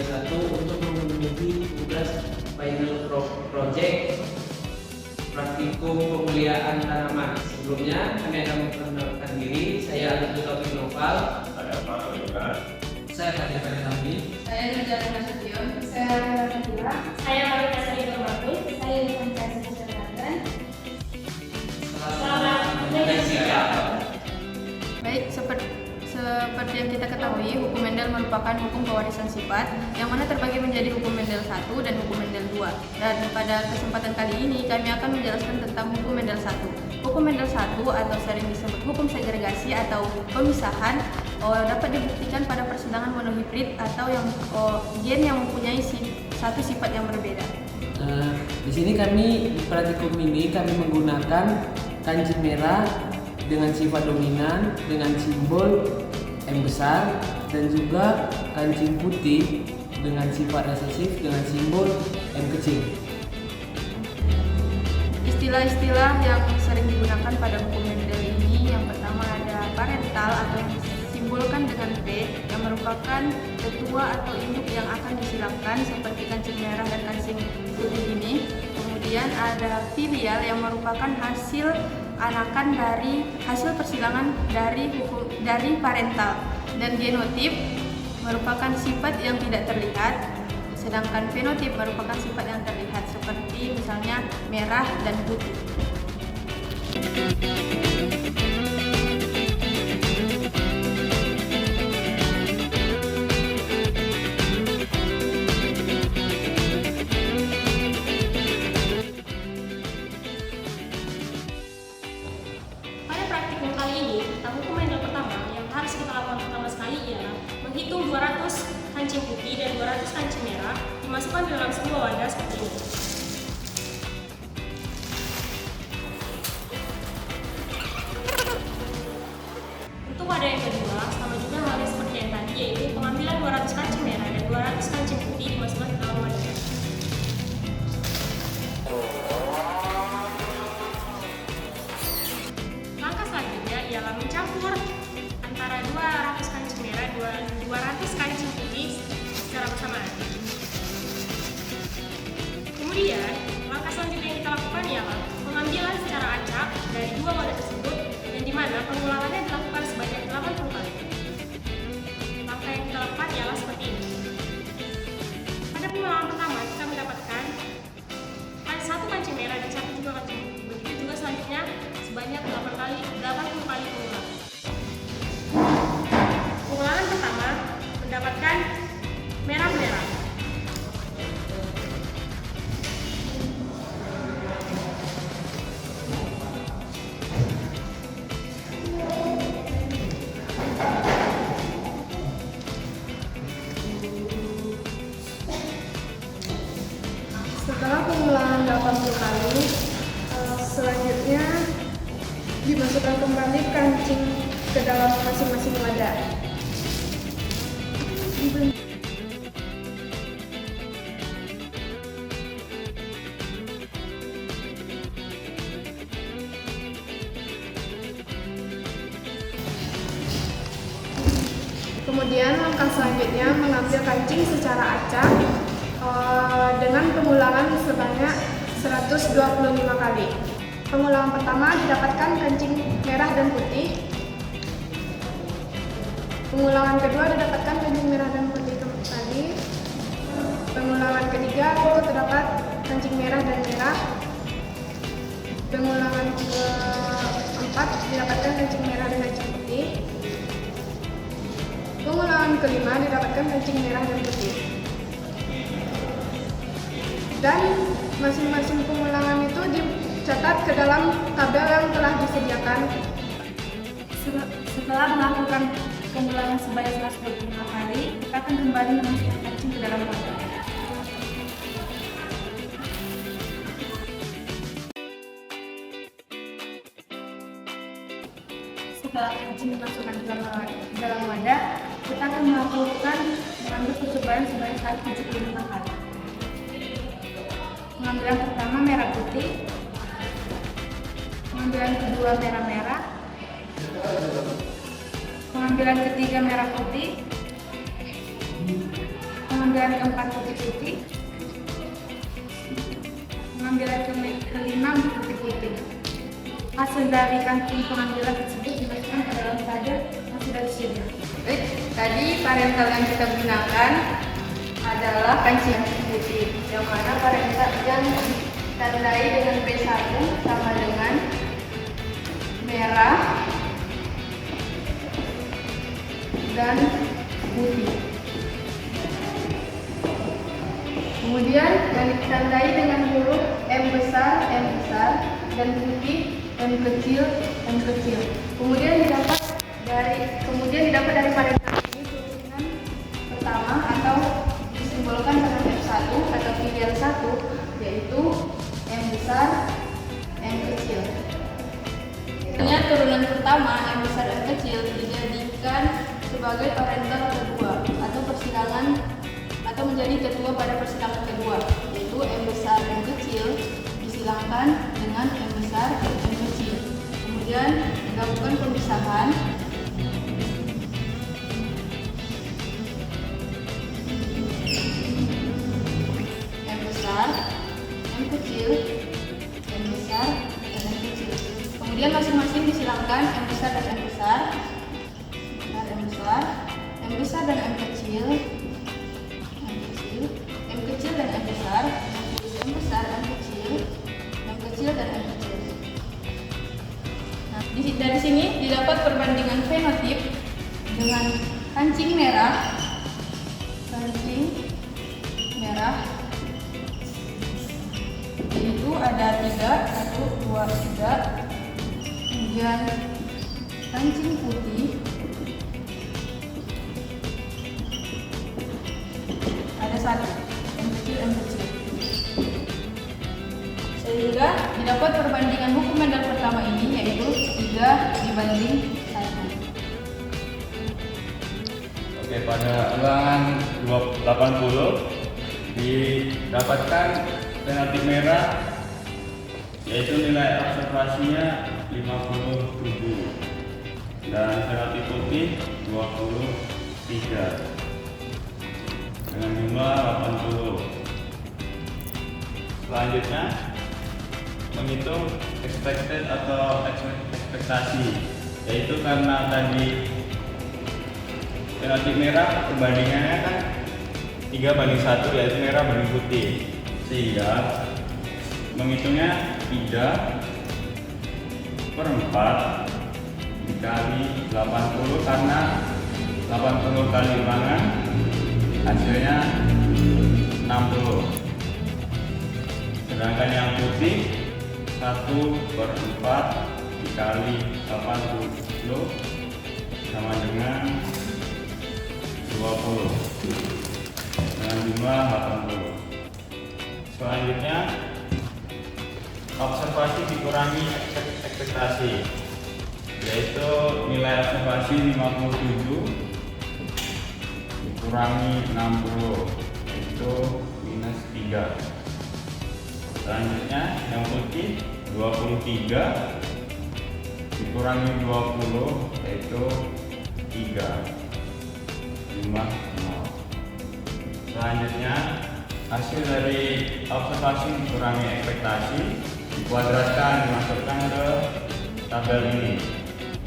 1 untuk memenuhi tugas final project praktikum pemuliaan tanaman. Sebelumnya kami akan memperkenalkan diri. Saya Alif Taufik Noval. Saya Pak Yoga. Saya Fajar Kami. Saya Nurjana Nasution. Saya Nabila. Saya Marita Sari Nurbatul. Saya Irfan Kasih Kesehatan. Selamat menyaksikan. Baik, seperti yang kita ketahui, hukum Mendel merupakan hukum pewarisan sifat yang mana terbagi menjadi hukum Mendel 1 dan hukum Mendel 2. Dan pada kesempatan kali ini kami akan menjelaskan tentang hukum Mendel 1. Hukum Mendel 1 atau sering disebut hukum segregasi atau pemisahan dapat dibuktikan pada persidangan monohibrid atau gen yang mempunyai satu sifat yang berbeda. Di sini kami di praktikum ini kami menggunakan kancing merah dengan sifat dominan dengan simbol M besar dan juga kancing putih dengan sifat resesif dengan simbol M kecil. Istilah-istilah yang sering digunakan pada hukum Mendel ini yang pertama ada parental atau yang disimbolkan dengan P yang merupakan tetua atau induk yang akan disilangkan seperti kancing merah dan kancing putih ini. Kemudian ada filial yang merupakan hasil anakan dari hasil persilangan dari parental, dan genotip merupakan sifat yang tidak terlihat, sedangkan fenotip merupakan sifat yang terlihat seperti misalnya merah dan putih. Pada praktikum kali ini, tentang hukum Mendel pertama yang harus kita lakukan pertama sekali ialah menghitung 200 kancing putih dan 200 kancing merah dimasukkan ke dalam sebuah wadah seperti ini. Untuk wadah yang kedua, sama juga halnya seperti yang tadi, yaitu pengambilan 200 kancing merah dan 200 kancing putih dimasukkan ke dalam wadah. Langkah selanjutnya ialah mencampur antara 200 kancing merah dan 200 kancing putih secara bersamaan. Kemudian, langkah selanjutnya yang kita lakukan ialah pengambilan secara acak dari dua wadah tersebut, yang dimana pengulangannya dilakukan sebanyak 80 kali. Langkah yang kita lakukan ialah seperti ini. Pada pengulangan pertama, kita mendapatkan satu kancing merah dan satu juga kancing putih. Begitu juga selanjutnya sebanyak 80 kali pengulangan. Pengulangan pertama mendapatkan merah-merah. Setelah pengulangan 80 kali, selanjutnya dimasukkan kembali kancing ke dalam masing-masing wadah. Kemudian langkah selanjutnya mengambil kancing secara acak dengan pengulangan sebanyak 125 kali. Pengulangan pertama didapatkan kancing merah dan putih. Pengulangan kedua didapatkan kancing merah dan putih tadi. Pengulangan ketiga itu terdapat kancing merah dan merah. Pengulangan keempat didapatkan kancing merah dan kancing putih. Pengulangan kelima didapatkan kancing merah dan putih. Dan masing-masing pengulangan itu dicatat ke dalam tabel yang telah disediakan. Setelah melakukan pengulangan sebanyak 125 kali, kita akan kembali memasukkan kancing ke dalam wadah. Setelah kancing dimasukkan ke dalam wadah, kita akan mengambil percobaan sebanyak 175 kali. Pengambilan pertama merah putih, pengambilan kedua merah-merah, pengambilan ketiga merah putih, pengambilan pengambilan keempat putih-putih. Pengambilan kelima putih-putih. Hasil dari kancing pengambilan tersebut dimasukkan ke dalam wadah yang sudah disediakan. Tadi parental yang kita gunakan adalah kancing putih, yang mana parental yang ditandai dengan P1 sama dengan merah dan putih. Kemudian yang ditandai dengan huruf M besar dan putih M kecil. Kemudian didapat dari parental ini tulisan pertama atau disimbolkan dengan F1 atau filial 1, yaitu M besar M kecil. Turunan pertama M besar M kecil dijadikan sebagai parental kedua atau persilangan atau menjadi ketua pada persilangan kedua, yaitu M besar M kecil disilangkan dengan M besar M kecil. Kemudian dilakukan pemisahan M besar M kecil M besar dan M kecil. Kemudian masing-masing disilangkan M besar dan M besar, M besar dan M kecil, M kecil dan M besar, M besar, M kecil dan M kecil. Nah, dari sini didapat perbandingan fenotip dengan kancing merah, yaitu ada 3, 1, 2, 3. Kemudian kancing putih ada 1, M kecil. Sehingga didapat perbandingan hukum Mendel pertama ini, yaitu 3:1. Oke, pada ulangan 80 didapatkan fenotip merah, yaitu nilai observasinya 57 dan fenotip putih 23 dengan jumlah 80. Selanjutnya menghitung expected atau ekspektasi, yaitu karena tadi fenotip merah perbandingannya kan 3:1, yaitu merah banding putih, sehingga menghitungnya 3/4 dikali 80, karena 80 kali ulangan hasilnya 60. Sedangkan yang putih 1/4 dikali 80 sama dengan 20 dengan jumlah 80. Selanjutnya observasi dikurangi ekspektasi, yaitu nilai observasi 57 dikurangi 60, itu -3. Selanjutnya yang putih 23 dikurangi 20, yaitu 3, jumlah 0. Selanjutnya hasil dari observasi dikurangi ekspektasi dikuadratkan, dimasukkan ke tabel ini,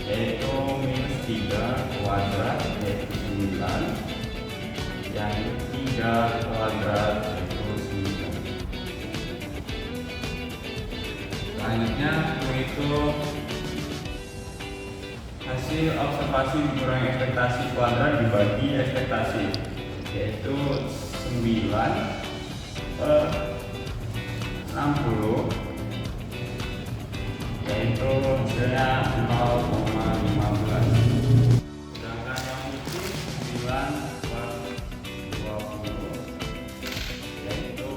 yaitu -3 kuadrat yaitu 9, yang 3 kuadrat yaitu 9. Selanjutnya menghitung hasil observasi dikurangi ekspektasi kuadrat dibagi ekspektasi, yaitu 9/60, yaitu hasilnya 0,15. Sedangkan yang putih 9/20, yaitu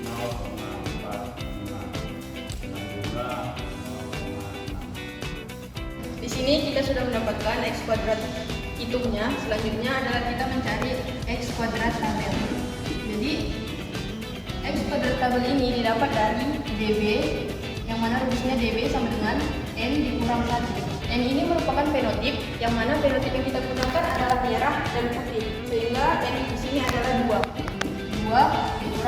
0,45 dengan jumlah 0,6. Di sini kita sudah mendapatkan X kuadrat hitungnya. Selanjutnya adalah kita mencari X kuadrat tabel. Jadi X kuadrat tabel ini didapat dari DB, yang mana rumusnya DB sama dengan N dikurang 1. N ini merupakan fenotip, yang mana fenotip yang kita gunakan adalah merah dan putih, sehingga N di sini adalah 2.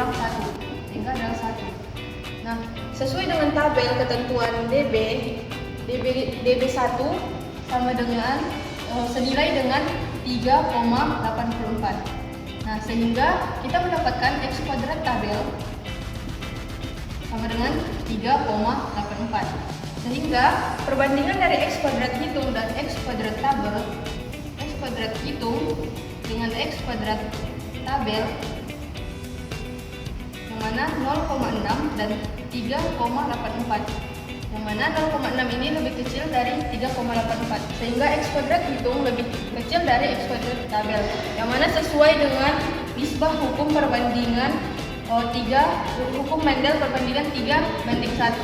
kurang 1 sehingga adalah 1. Nah, sesuai dengan tabel ketentuan DB1 sama dengan senilai dengan 3,84. Nah, sehingga kita mendapatkan X kuadrat tabel sama dengan 3,84. Sehingga perbandingan dari X kuadrat hitung dan X kuadrat tabel, X kuadrat hitung dengan X kuadrat tabel yang mana 0,6 dan 3,84, yang mana 0,6 ini lebih kecil dari 3,84, sehingga X kuadrat hitung lebih kecil dari X kuadrat tabel, yang mana sesuai dengan nisbah hukum perbandingan hukum Mendel perbandingan 3:1.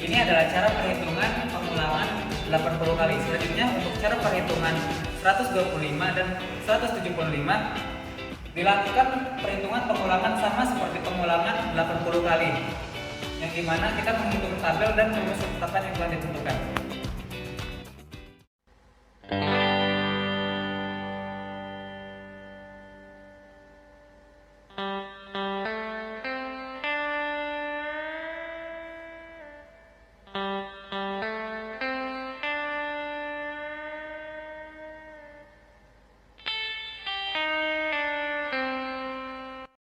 Ini adalah cara perhitungan pengulangan 80 kali. Selanjutnya untuk cara perhitungan 125 dan 175 dilakukan perhitungan pengulangan sama seperti pengulangan 80 kali, yang dimana kita menghitung tabel dan rumus ketetapan yang telah ditentukan.